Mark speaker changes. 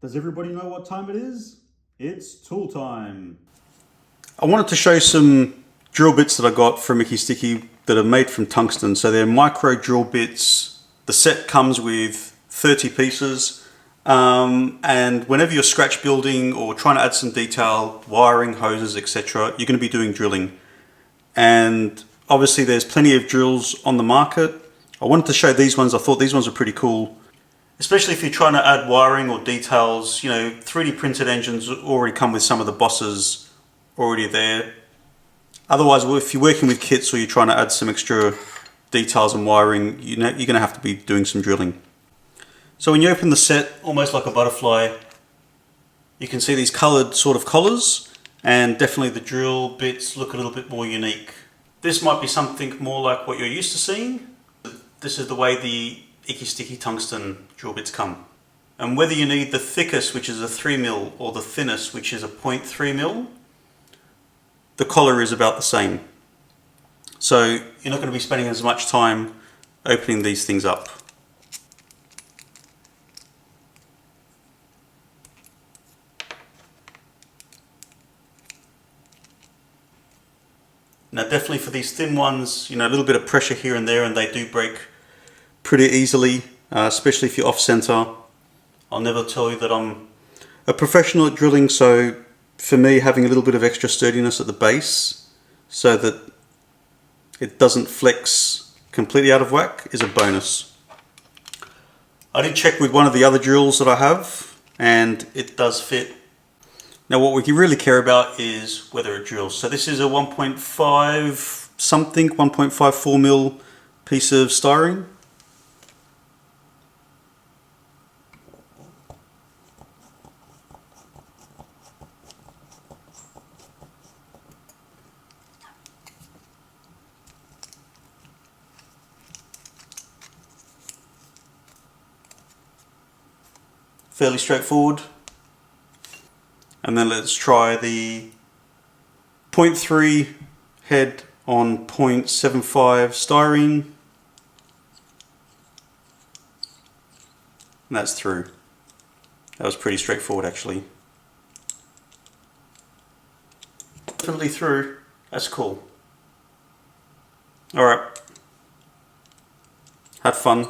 Speaker 1: Does everybody know what time it is? It's tool time. I wanted to show some drill bits that I got from Icky Sticky that are made from tungsten. So they're micro drill bits. The set comes with 30 pieces. And whenever you're scratch building or trying to add some detail, wiring, hoses, etc., you're going to be doing drilling. And obviously there's plenty of drills on the market. I wanted to show these ones. I thought these ones are pretty cool. Especially if you're trying to add wiring or details, you know, 3D printed engines already come with some of the bosses already there. Otherwise, if you're working with kits or you're trying to add some extra details and wiring, you're going to have to be doing some drilling. So when you open the set, almost like a butterfly, you can see these coloured sort of collars, and definitely the drill bits look a little bit more unique. This might be something more like what you're used to seeing. This is the way the Icky Sticky tungsten drill bits come. And whether you need the thickest, which is a 3mm, or the thinnest, which is a 0.3mm, the collar is about the same. So you're not going to be spending as much time opening these things up. Now definitely for these thin ones, you know, a little bit of pressure here and there and they do break pretty easily, especially if you're off center. I'll never tell you that I'm a professional at drilling, so for me having a little bit of extra sturdiness at the base so that it doesn't flex completely out of whack is a bonus. I did check with one of the other drills that I have and it does fit. Now what we really care about is whether it drills. So this is a 1.5 something, 1.54mm piece of styrene. Fairly straightforward. And then let's try the 0.3 head on 0.75 styrene. And that's through. That was pretty straightforward actually. Definitely through. That's cool. Alright. Had fun.